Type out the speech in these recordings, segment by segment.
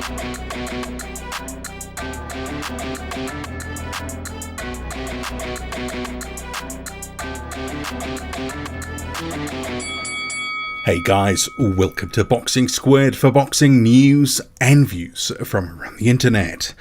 Hey guys, welcome to Boxing Squared for boxing news and views from around the internet.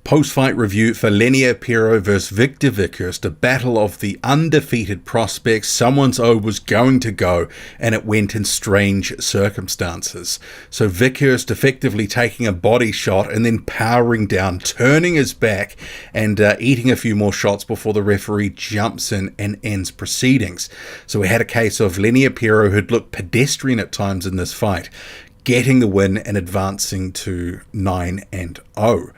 Post-fight review for Lenier Pero vs Viktor Vykhryst, a battle of the undefeated prospects. Someone's O was going to go, and it went in strange circumstances. So Vykhryst effectively taking a body shot and then powering down, turning his back and eating a few more shots before the referee jumps in and ends proceedings. So we had a case of Lenier Pero, who'd looked pedestrian at times in this fight, getting the win and advancing to 9-0.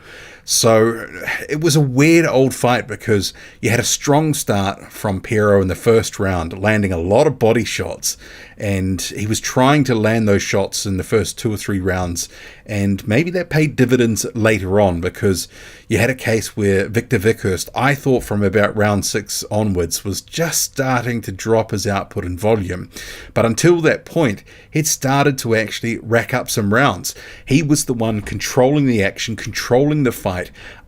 So it was a weird old fight because you had a strong start from Pero in the first round, landing a lot of body shots, and he was trying to land those shots in the first 2 or 3 rounds, and maybe that paid dividends later on because you had a case where Viktor Vykhryst, I thought from about round 6 onwards, was just starting to drop his output and volume, but until that point he'd started to actually rack up some rounds. He was the one controlling the action, controlling the fight.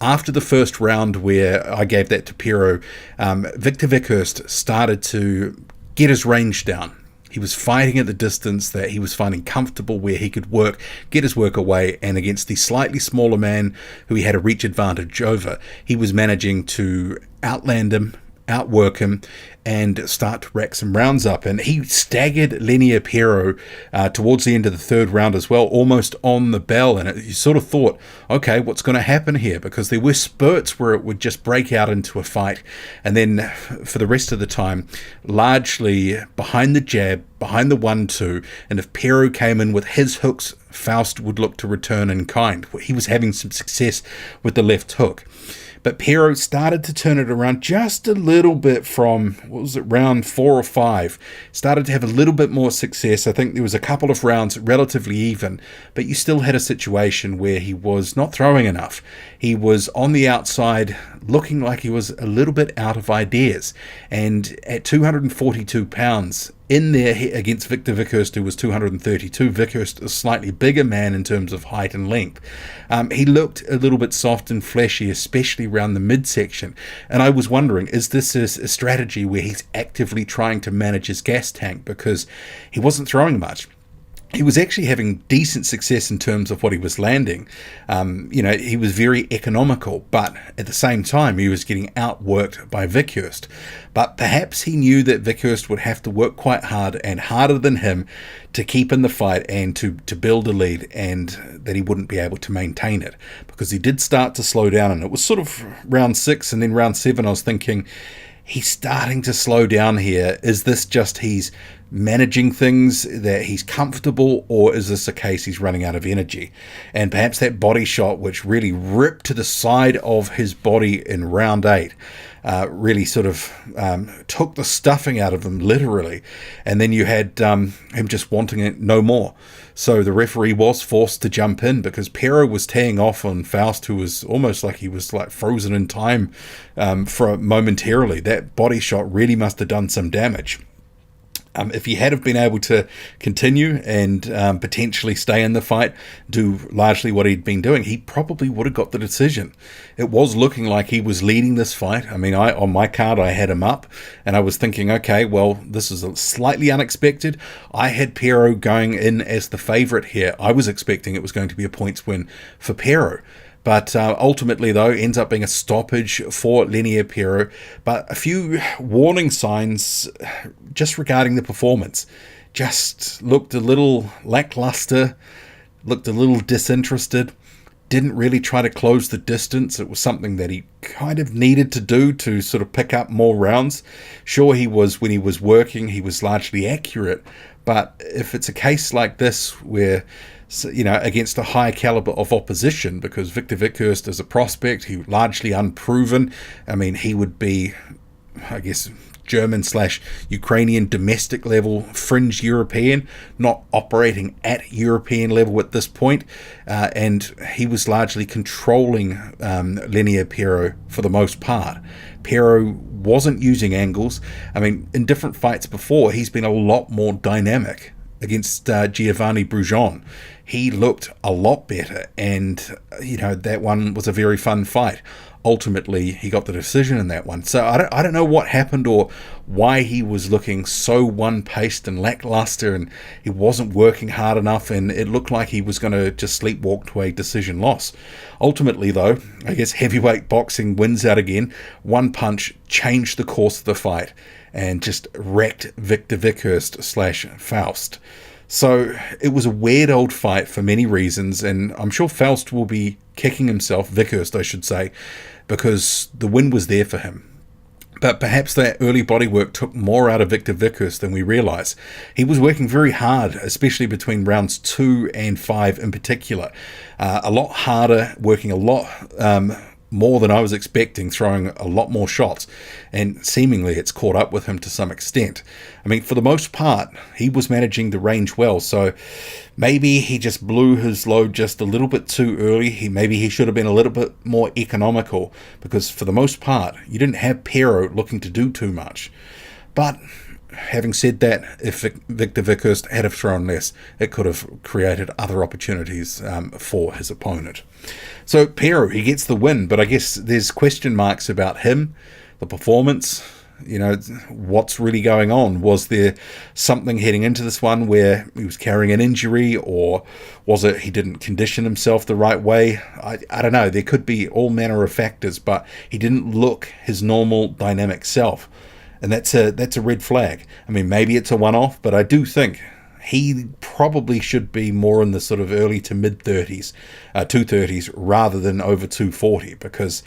After the first round where I gave that to Pero, Viktor Vykhryst started to get his range down. He was fighting at the distance that he was finding comfortable, where he could get his work away, and against the slightly smaller man who he had a reach advantage over, he was managing to outland him, outwork him, and start to rack some rounds up. And he staggered Lenier Pero towards the end of the third round as well, almost on the bell. And you sort of thought, okay, what's going to happen here? Because there were spurts where it would just break out into a fight. And then for the rest of the time, largely behind the jab, behind the 1-2. And if Pero came in with his hooks, Faust would look to return in kind. He was having some success with the left hook. But Pero started to turn it around just a little bit from, round 4 or 5. Started to have a little bit more success. I think there was a couple of rounds relatively even, but you still had a situation where he was not throwing enough. He was on the outside, looking like he was a little bit out of ideas. And at 242 pounds, in there against Viktor Vykhryst, who was 232. Vykhryst, a slightly bigger man in terms of height and length. He looked a little bit soft and fleshy, especially around the midsection. And I was wondering, is this a strategy where he's actively trying to manage his gas tank? Because he wasn't throwing much. He was actually having decent success in terms of what he was landing. He was very economical, but at the same time, he was getting outworked by Vykhryst. But perhaps he knew that Vykhryst would have to work quite hard and harder than him to keep in the fight and to build a lead, and that he wouldn't be able to maintain it, because he did start to slow down. And it was sort of round 6 and then round 7, I was thinking, he's starting to slow down here. Is this just he's managing things, that he's comfortable, or is this a case he's running out of energy? And perhaps that body shot, which really ripped to the side of his body in round 8, really sort of took the stuffing out of him, literally. And then you had him just wanting it no more. So the referee was forced to jump in, because Pero was teeing off on Faust, who was almost like he was like frozen in time for momentarily. That body shot really must have done some damage. If he had have been able to continue and potentially stay in the fight, do largely what he'd been doing, he probably would have got the decision. It was looking like he was leading this fight. I mean, on my card, I had him up, and I was thinking, okay, well, this is slightly unexpected. I had Pero going in as the favourite here. I was expecting it was going to be a points win for Pero. But ultimately, though, ends up being a stoppage for Lenier Pero. But a few warning signs just regarding the performance. Just looked a little lackluster, looked a little disinterested, didn't really try to close the distance. It was something that he kind of needed to do to sort of pick up more rounds. Sure, when he was working, he was largely accurate. But if it's a case like this where, against a high caliber of opposition, because Viktor Vykhryst is a prospect, he largely unproven. I mean, he would be, I guess, German/Ukrainian domestic level fringe European, not operating at European level at this point. And he was largely controlling Lenier Pero for the most part. Pero wasn't using angles. I mean, in different fights before, he's been a lot more dynamic. against Giovanni Brujon. He looked a lot better, and that one was a very fun fight. Ultimately, he got the decision in that one. So I don't know what happened or why he was looking so one-paced and lackluster, and he wasn't working hard enough, and it looked like he was going to just sleepwalk to a decision loss. Ultimately, though, I guess heavyweight boxing wins out again. One punch changed the course of the fight and just wrecked Viktor Vykhryst / Faust. So it was a weird old fight for many reasons, and I'm sure Faust will be kicking himself, Vykhryst I should say, because the win was there for him. But perhaps that early bodywork took more out of Viktor Vykhryst than we realise. He was working very hard, especially between rounds 2 and 5 in particular. A lot harder, working a lot more than I was expecting, throwing a lot more shots, and seemingly it's caught up with him to some extent. I mean, for the most part, he was managing the range well, so maybe he just blew his load just a little bit too early. Maybe he should have been a little bit more economical, because for the most part, you didn't have Pero looking to do too much. But having said that, if Viktor Vykhryst had have thrown less, it could have created other opportunities for his opponent. So Pero, he gets the win, but I guess there's question marks about him, the performance. What's really going on? Was there something heading into this one where he was carrying an injury, or was it he didn't condition himself the right way? I don't know. There could be all manner of factors, but he didn't look his normal dynamic self. And that's a red flag. I mean, maybe it's a one-off, but I do think he probably should be more in the sort of early to mid-30s, 230s, rather than over 240, because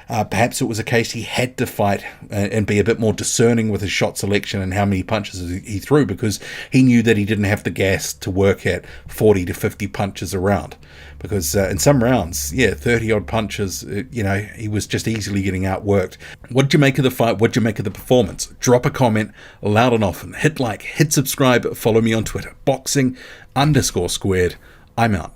perhaps it was a case he had to fight and be a bit more discerning with his shot selection and how many punches he threw, because he knew that he didn't have the gas to work at 40 to 50 punches a round. Because in some rounds, 30-odd punches, he was just easily getting outworked. What did you make of the fight? What did you make of the performance? Drop a comment loud and often. Hit like, hit subscribe, follow me on Twitter. Boxing_squared. I'm out.